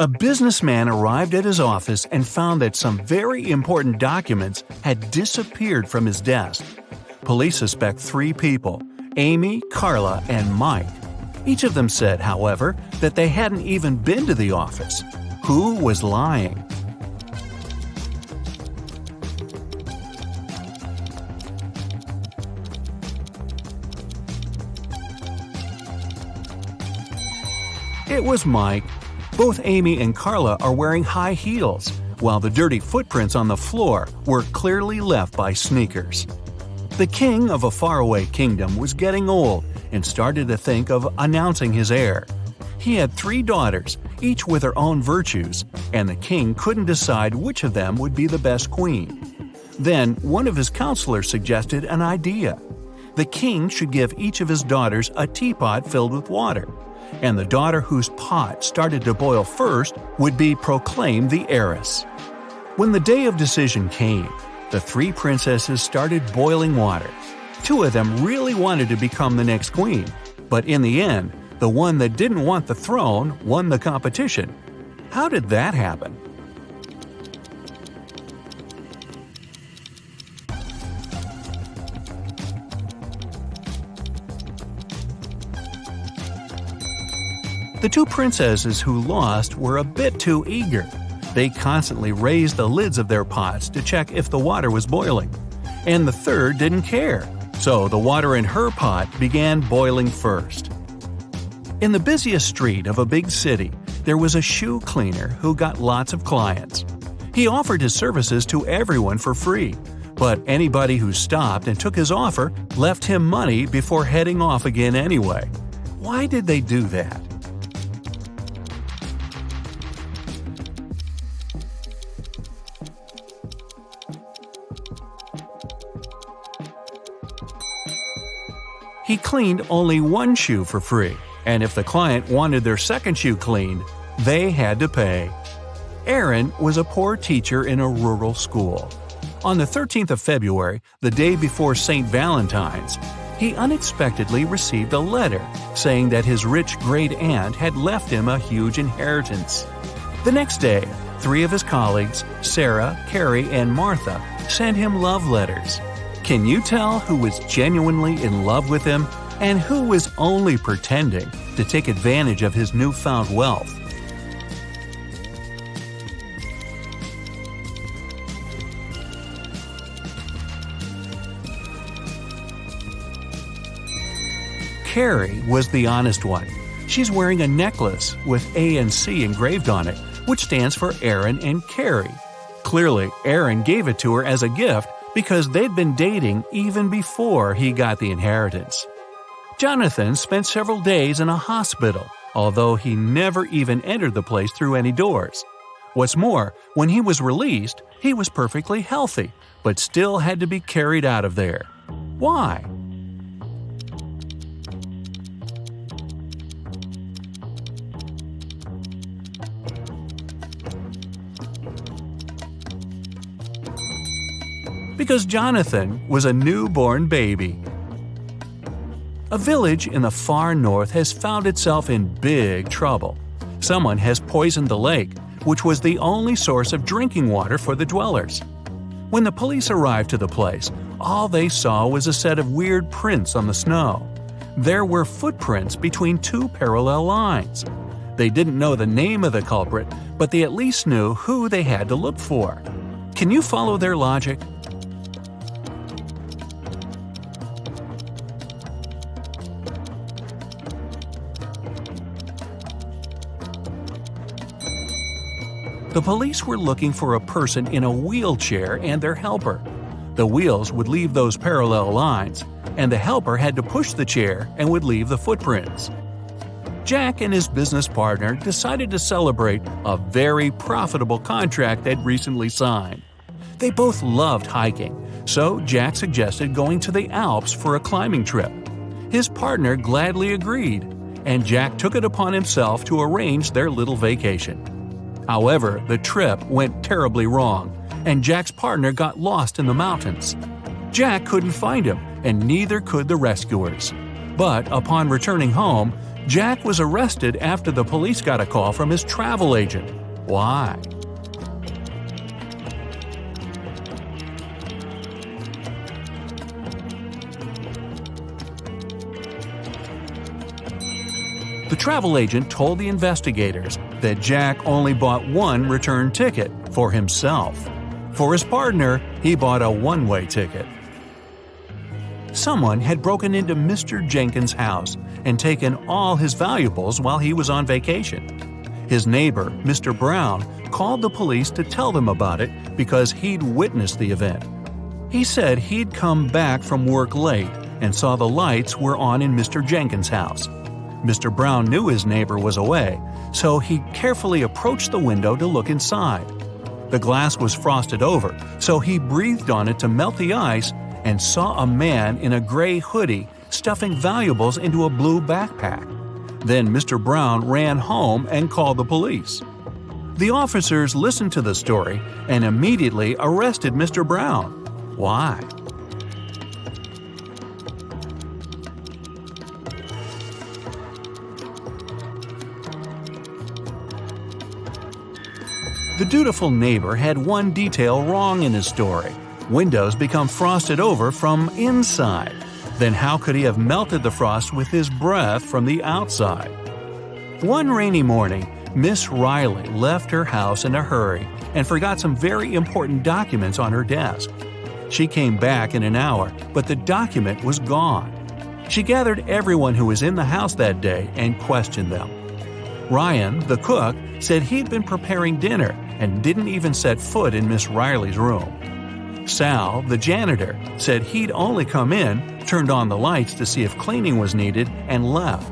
A businessman arrived at his office and found that some very important documents had disappeared from his desk. Police suspect 3 people: Amy, Carla, and Mike. Each of them said, however, that they hadn't even been to the office. Who was lying? It was Mike. Both Amy and Carla are wearing high heels, while the dirty footprints on the floor were clearly left by sneakers. The king of a faraway kingdom was getting old and started to think of announcing his heir. He had 3 daughters, each with her own virtues, and the king couldn't decide which of them would be the best queen. Then one of his counselors suggested an idea. The king should give each of his daughters a teapot filled with water, and the daughter whose pot started to boil first would be proclaimed the heiress. When the day of decision came, the 3 princesses started boiling water. 2 of them really wanted to become the next queen, but in the end, the one that didn't want the throne won the competition. How did that happen? The 2 princesses who lost were a bit too eager. They constantly raised the lids of their pots to check if the water was boiling. And the third didn't care, so the water in her pot began boiling first. In the busiest street of a big city, there was a shoe cleaner who got lots of clients. He offered his services to everyone for free, but anybody who stopped and took his offer left him money before heading off again anyway. Why did they do that? He cleaned only 1 shoe for free, and if the client wanted their second shoe cleaned, they had to pay. Aaron was a poor teacher in a rural school. On the 13th of February, the day before St. Valentine's, he unexpectedly received a letter saying that his rich great-aunt had left him a huge inheritance. The next day, 3 of his colleagues, Sarah, Carrie, and Martha, sent him love letters. Can you tell who was genuinely in love with him and who was only pretending to take advantage of his newfound wealth? Carrie was the honest one. She's wearing a necklace with A and C engraved on it, which stands for Aaron and Carrie. Clearly, Aaron gave it to her as a gift because they'd been dating even before he got the inheritance. Jonathan spent several days in a hospital, although he never even entered the place through any doors. What's more, when he was released, he was perfectly healthy, but still had to be carried out of there. Why? Because Jonathan was a newborn baby. A village in the far north has found itself in big trouble. Someone has poisoned the lake, which was the only source of drinking water for the dwellers. When the police arrived to the place, all they saw was a set of weird prints on the snow. There were footprints between 2 parallel lines. They didn't know the name of the culprit, but they at least knew who they had to look for. Can you follow their logic? The police were looking for a person in a wheelchair and their helper. The wheels would leave those parallel lines, and the helper had to push the chair and would leave the footprints. Jack and his business partner decided to celebrate a very profitable contract they'd recently signed. They both loved hiking, so Jack suggested going to the Alps for a climbing trip. His partner gladly agreed, and Jack took it upon himself to arrange their little vacation. However, the trip went terribly wrong, and Jack's partner got lost in the mountains. Jack couldn't find him, and neither could the rescuers. But upon returning home, Jack was arrested after the police got a call from his travel agent. Why? The travel agent told the investigators that Jack only bought one return ticket for himself. For his partner, he bought a one-way ticket. Someone had broken into Mr. Jenkins' house and taken all his valuables while he was on vacation. His neighbor, Mr. Brown, called the police to tell them about it because he'd witnessed the event. He said he'd come back from work late and saw the lights were on in Mr. Jenkins' house. Mr. Brown knew his neighbor was away, so he carefully approached the window to look inside. The glass was frosted over, so he breathed on it to melt the ice and saw a man in a gray hoodie stuffing valuables into a blue backpack. Then Mr. Brown ran home and called the police. The officers listened to the story and immediately arrested Mr. Brown. Why? The dutiful neighbor had one detail wrong in his story. Windows become frosted over from inside. Then how could he have melted the frost with his breath from the outside? One rainy morning, Miss Riley left her house in a hurry and forgot some very important documents on her desk. She came back in an hour, but the document was gone. She gathered everyone who was in the house that day and questioned them. Ryan, the cook, said he'd been preparing dinner and didn't even set foot in Miss Riley's room. Sal, the janitor, said he'd only come in, turned on the lights to see if cleaning was needed, and left.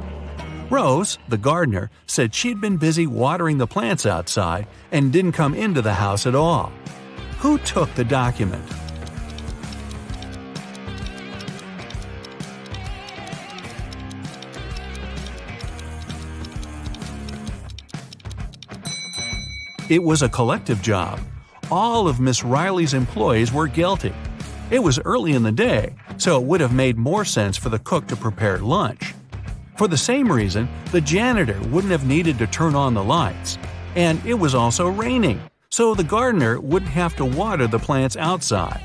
Rose, the gardener, said she'd been busy watering the plants outside and didn't come into the house at all. Who took the document? It was a collective job. All of Miss Riley's employees were guilty. It was early in the day, so it would have made more sense for the cook to prepare lunch. For the same reason, the janitor wouldn't have needed to turn on the lights. And it was also raining, so the gardener wouldn't have to water the plants outside.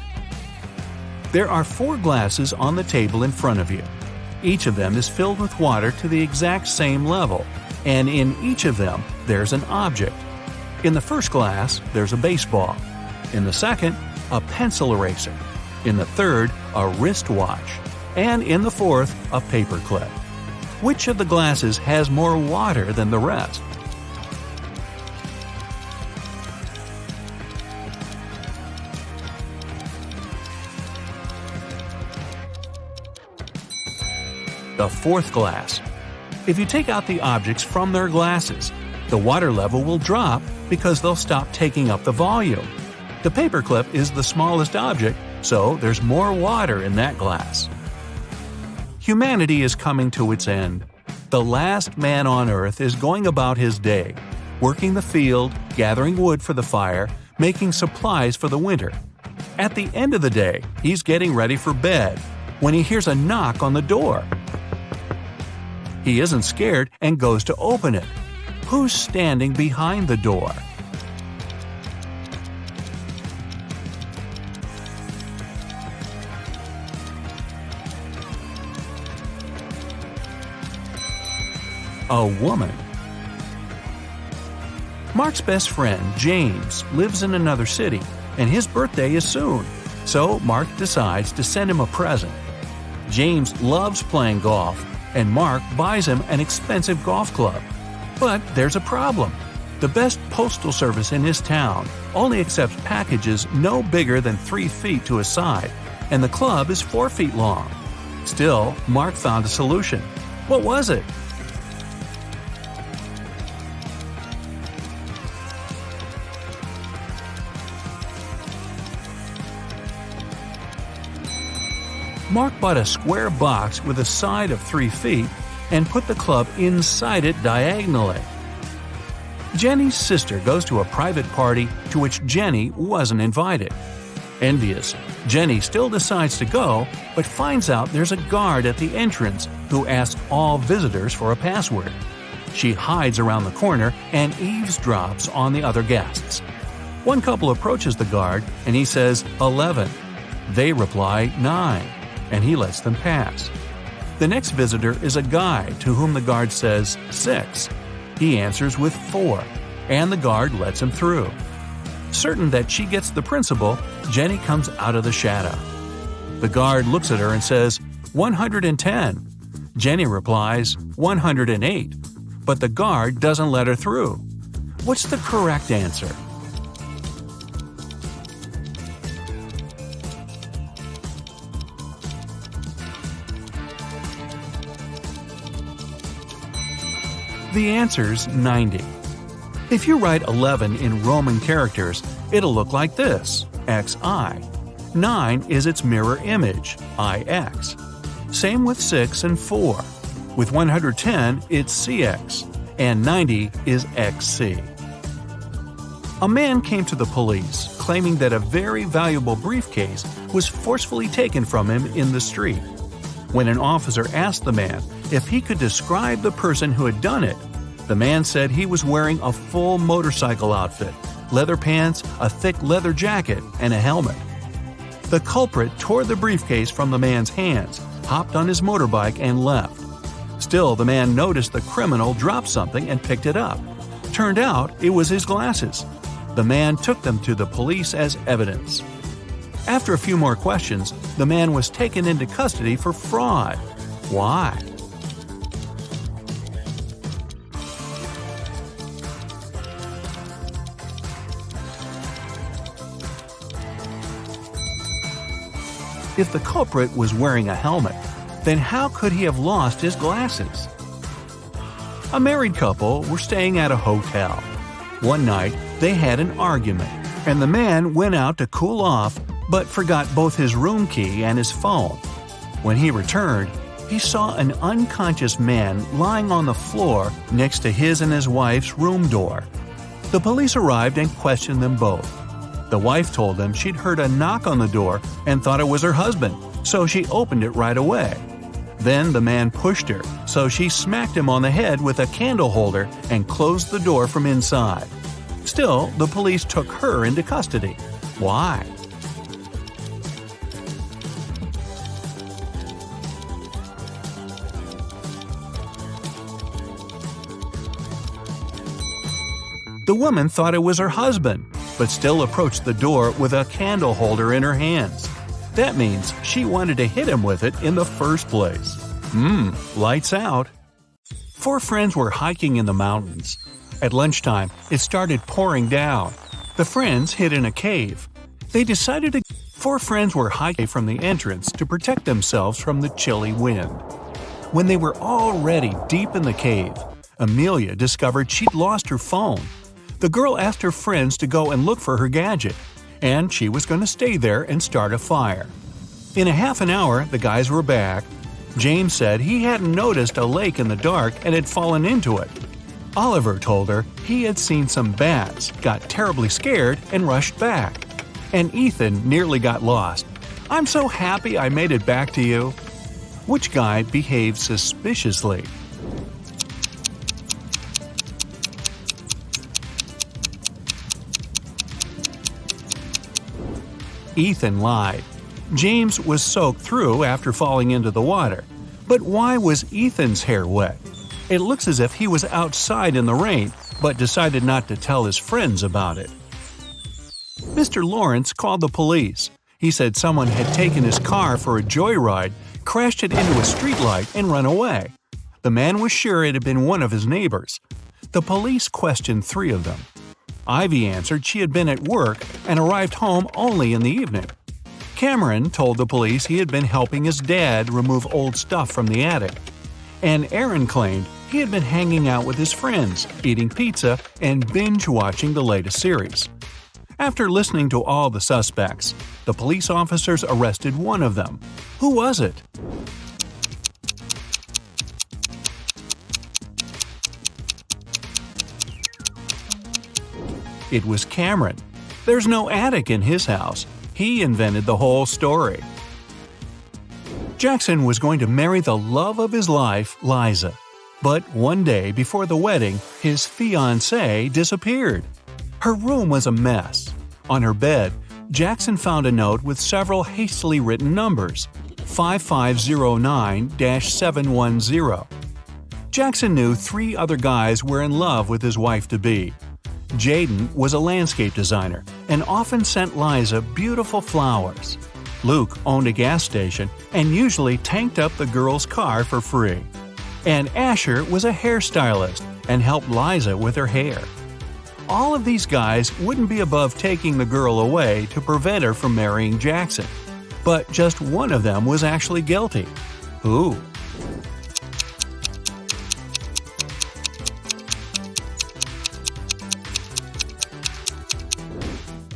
There are 4 glasses on the table in front of you. Each of them is filled with water to the exact same level, and in each of them, there's an object. In the first glass, there's a baseball. In the second, a pencil eraser. In the third, a wristwatch. And in the fourth, a paperclip. Which of the glasses has more water than the rest? The fourth glass. If you take out the objects from their glasses, the water level will drop because they'll stop taking up the volume. The paperclip is the smallest object, so there's more water in that glass. Humanity is coming to its end. The last man on earth is going about his day, working the field, gathering wood for the fire, making supplies for the winter. At the end of the day, he's getting ready for bed when he hears a knock on the door. He isn't scared and goes to open it. Who's standing behind the door? A woman. Mark's best friend, James, lives in another city, and his birthday is soon, so Mark decides to send him a present. James loves playing golf, and Mark buys him an expensive golf club. But there's a problem. The best postal service in his town only accepts packages no bigger than 3 feet to a side, and the club is 4 feet long. Still, Mark found a solution. What was it? Mark bought a square box with a side of 3 feet and put the club inside it diagonally. Jenny's sister goes to a private party to which Jenny wasn't invited. Envious, Jenny still decides to go, but finds out there's a guard at the entrance who asks all visitors for a password. She hides around the corner and eavesdrops on the other guests. One couple approaches the guard and he says 11. They reply 9, and he lets them pass. The next visitor is a guy to whom the guard says 6. He answers with 4, and the guard lets him through. Certain that she gets the principal, Jenny comes out of the shadow. The guard looks at her and says 110. Jenny replies 108, but the guard doesn't let her through. What's the correct answer? The answer's 90. If you write 11 in Roman characters, it'll look like this, XI. 9 is its mirror image, IX. Same with 6 and 4. With 110, it's CX, and 90 is XC. A man came to the police claiming that a very valuable briefcase was forcefully taken from him in the street. When an officer asked the man if he could describe the person who had done it, the man said he was wearing a full motorcycle outfit, leather pants, a thick leather jacket, and a helmet. The culprit tore the briefcase from the man's hands, hopped on his motorbike, and left. Still, the man noticed the criminal drop something and picked it up. Turned out it was his glasses. The man took them to the police as evidence. After a few more questions, the man was taken into custody for fraud. Why? If the culprit was wearing a helmet, then how could he have lost his glasses? A married couple were staying at a hotel. One night, they had an argument, and the man went out to cool off but forgot both his room key and his phone. When he returned, he saw an unconscious man lying on the floor next to his and his wife's room door. The police arrived and questioned them both. The wife told them she'd heard a knock on the door and thought it was her husband, so she opened it right away. Then the man pushed her, so she smacked him on the head with a candle holder and closed the door from inside. Still, the police took her into custody. Why? The woman thought it was her husband, but still approached the door with a candle holder in her hands. That means she wanted to hit him with it in the first place. Lights out. 4 friends were hiking in the mountains. At lunchtime, it started pouring down. The friends hid in a cave. They decided to 4 friends were hiking from the entrance to protect themselves from the chilly wind. When they were already deep in the cave, Amelia discovered she'd lost her phone. The girl asked her friends to go and look for her gadget, and she was going to stay there and start a fire. In a half an hour, the guys were back. James said he hadn't noticed a lake in the dark and had fallen into it. Oliver told her he had seen some bats, got terribly scared, and rushed back. And Ethan nearly got lost. "I'm so happy I made it back to you." Which guy behaved suspiciously? Ethan lied. James was soaked through after falling into the water. But why was Ethan's hair wet? It looks as if he was outside in the rain, but decided not to tell his friends about it. Mr. Lawrence called the police. He said someone had taken his car for a joyride, crashed it into a streetlight, and run away. The man was sure it had been one of his neighbors. The police questioned 3 of them. Ivy answered she had been at work and arrived home only in the evening. Cameron told the police he had been helping his dad remove old stuff from the attic. And Aaron claimed he had been hanging out with his friends, eating pizza, and binge-watching the latest series. After listening to all the suspects, the police officers arrested one of them. Who was it? It was Cameron. There's no attic in his house. He invented the whole story. Jackson was going to marry the love of his life, Liza. But one day before the wedding, his fiancée disappeared. Her room was a mess. On her bed, Jackson found a note with several hastily written numbers, 5509-710. Jackson knew 3 other guys were in love with his wife-to-be. Jaden was a landscape designer and often sent Liza beautiful flowers. Luke owned a gas station and usually tanked up the girl's car for free. And Asher was a hairstylist and helped Liza with her hair. All of these guys wouldn't be above taking the girl away to prevent her from marrying Jackson. But just one of them was actually guilty. Who?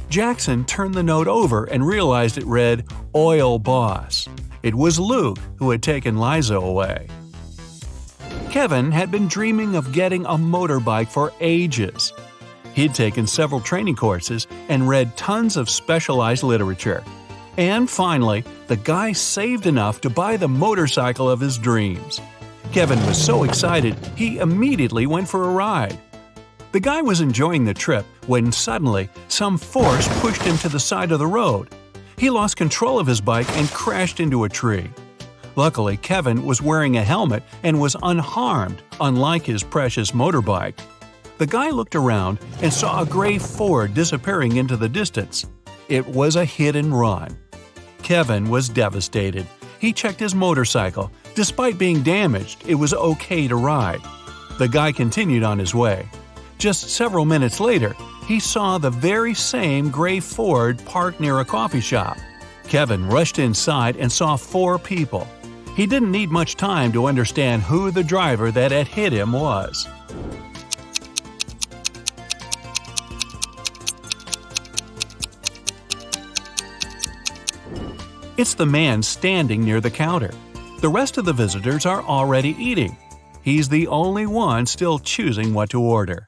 Jackson turned the note over and realized it read, "Oil Boss." It was Luke who had taken Liza away. Kevin had been dreaming of getting a motorbike for ages. He'd taken several training courses and read tons of specialized literature. And finally, the guy saved enough to buy the motorcycle of his dreams. Kevin was so excited, he immediately went for a ride. The guy was enjoying the trip when suddenly some force pushed him to the side of the road. He lost control of his bike and crashed into a tree. Luckily, Kevin was wearing a helmet and was unharmed, unlike his precious motorbike. The guy looked around and saw a gray Ford disappearing into the distance. It was a hit and run. Kevin was devastated. He checked his motorcycle. Despite being damaged, it was okay to ride. The guy continued on his way. Just several minutes later, he saw the very same gray Ford parked near a coffee shop. Kevin rushed inside and saw 4 people. He didn't need much time to understand who the driver that had hit him was. It's the man standing near the counter. The rest of the visitors are already eating. He's the only one still choosing what to order.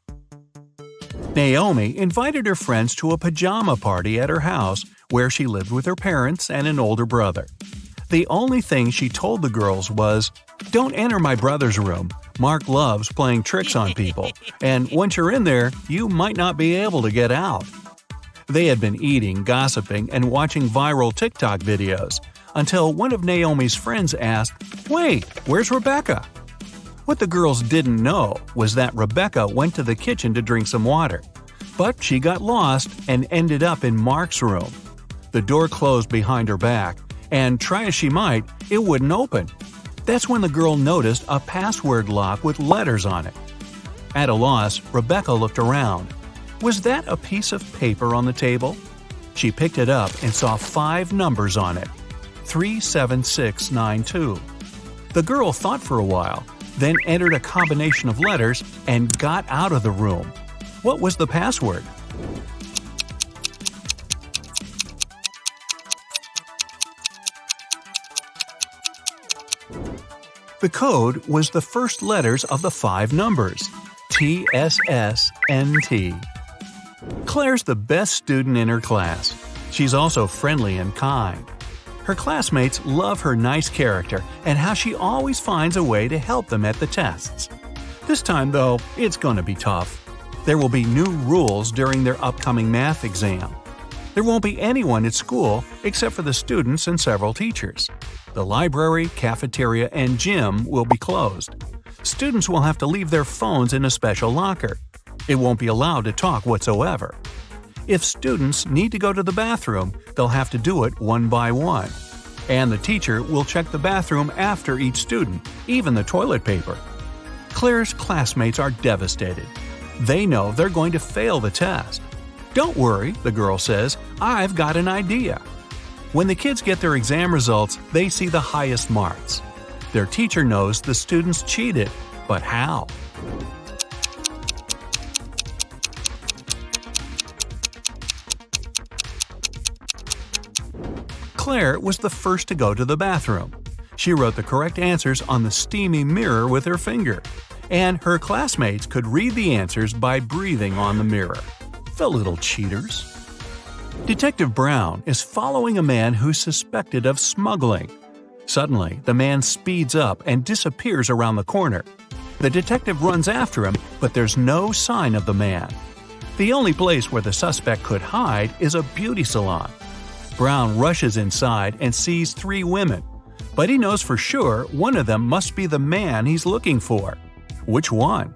Naomi invited her friends to a pajama party at her house where she lived with her parents and an older brother. The only thing she told the girls was, "Don't enter my brother's room. Mark loves playing tricks on people, and once you're in there, you might not be able to get out." They had been eating, gossiping, and watching viral TikTok videos until one of Naomi's friends asked, "Wait, where's Rebecca?" What the girls didn't know was that Rebecca went to the kitchen to drink some water. But she got lost and ended up in Mark's room. The door closed behind her back, and try as she might, it wouldn't open. That's when the girl noticed a password lock with letters on it. At a loss, Rebecca looked around. Was that a piece of paper on the table? She picked it up and saw 5 numbers on it. 37692. The girl thought for a while, then entered a combination of letters and got out of the room. What was the password? The code was the first letters of the 5 numbers, TSSNT. Claire's the best student in her class. She's also friendly and kind. Her classmates love her nice character and how she always finds a way to help them at the tests. This time, though, it's going to be tough. There will be new rules during their upcoming math exam. There won't be anyone at school except for the students and several teachers. The library, cafeteria, and gym will be closed. Students will have to leave their phones in a special locker. It won't be allowed to talk whatsoever. If students need to go to the bathroom, they'll have to do it one by one. And the teacher will check the bathroom after each student, even the toilet paper. Claire's classmates are devastated. They know they're going to fail the test. "Don't worry," the girl says, "I've got an idea." When the kids get their exam results, they see the highest marks. Their teacher knows the students cheated, but how? Claire was the first to go to the bathroom. She wrote the correct answers on the Steamy mirror with her finger, and her classmates could read the answers by breathing on the mirror. The little cheaters. Detective Brown is following a man who's suspected of smuggling. Suddenly, the man speeds up and disappears around the corner. The detective runs after him, but there's no sign of the man. The only place where the suspect could hide is a beauty salon. Brown rushes inside and sees 3 women, but he knows for sure one of them must be the man he's looking for. Which one?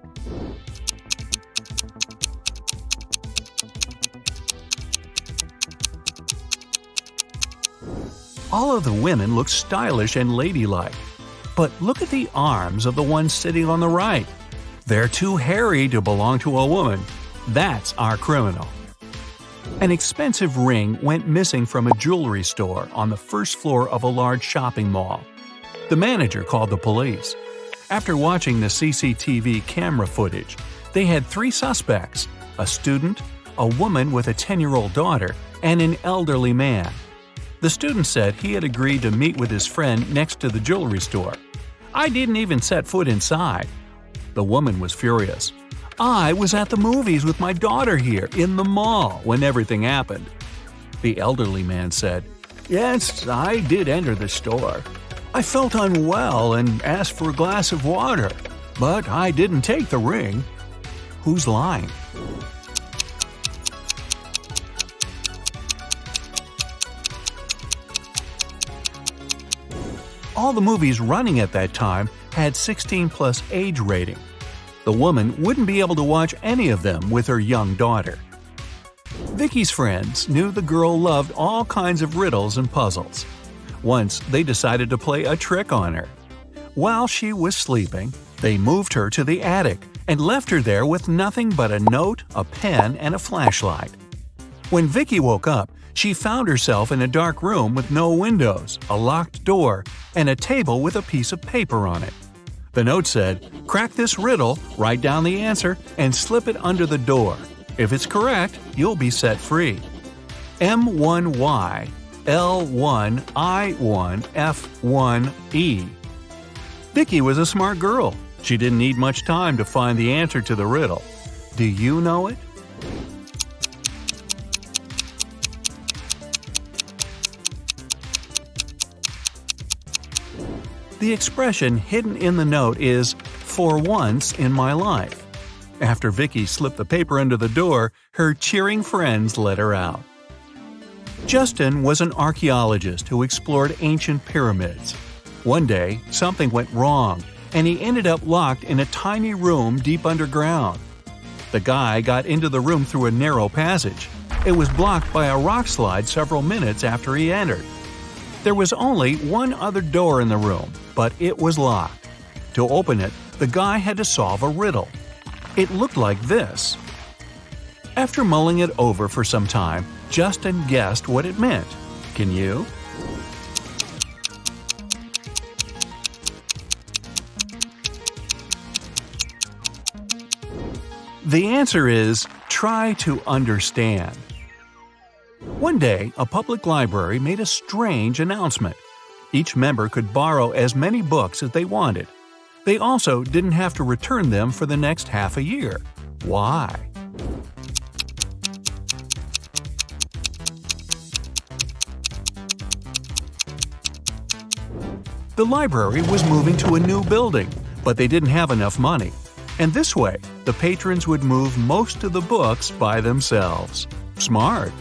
All of the women look stylish and ladylike. But look at the arms of the one sitting on the right. They're too hairy to belong to a woman. That's our criminal. An expensive ring went missing from a jewelry store on the first floor of a large shopping mall. The manager called the police. After watching the CCTV camera footage, they had 3 suspects: a student, a woman with a 10-year-old daughter, and an elderly man. The student said he had agreed to meet with his friend next to the jewelry store. "I didn't even set foot inside." The woman was furious. "I was at the movies with my daughter here in the mall when everything happened." The elderly man said, "Yes, I did enter the store. I felt unwell and asked for a glass of water, but I didn't take the ring." Who's lying? All the movies running at that time had 16+ age rating. The woman wouldn't be able to watch any of them with her young daughter. Vicky's friends knew the girl loved all kinds of riddles and puzzles. Once, they decided to play a trick on her. While she was sleeping, they moved her to the attic and left her there with nothing but a note, a pen, and a flashlight. When Vicky woke up, she found herself in a dark room with no windows, a locked door, and a table with a piece of paper on it. The note said, "Crack this riddle, write down the answer, and slip it under the door. If it's correct, you'll be set free. M1Y L1I1F1E." Vicky was a smart girl. She didn't need much time to find the answer to the riddle. Do you know it? The expression hidden in the note is, "for once in my life." After Vicky slipped the paper under the door, her cheering friends let her out. Justin was an archaeologist who explored ancient pyramids. One day, something went wrong, and he ended up locked in a tiny room deep underground. The guy got into the room through a narrow passage. It was blocked by a rock slide several minutes after he entered. There was only one other door in the room, but it was locked. To open it, the guy had to solve a riddle. It looked like this. After mulling it over for some time, Justin guessed what it meant. Can you? The answer is, try to understand. One day, a public library made a strange announcement. Each member could borrow as many books as they wanted. They also didn't have to return them for the next half a year. Why? The library was moving to a new building, but they didn't have enough money. And this way, the patrons would move most of the books by themselves. Smart!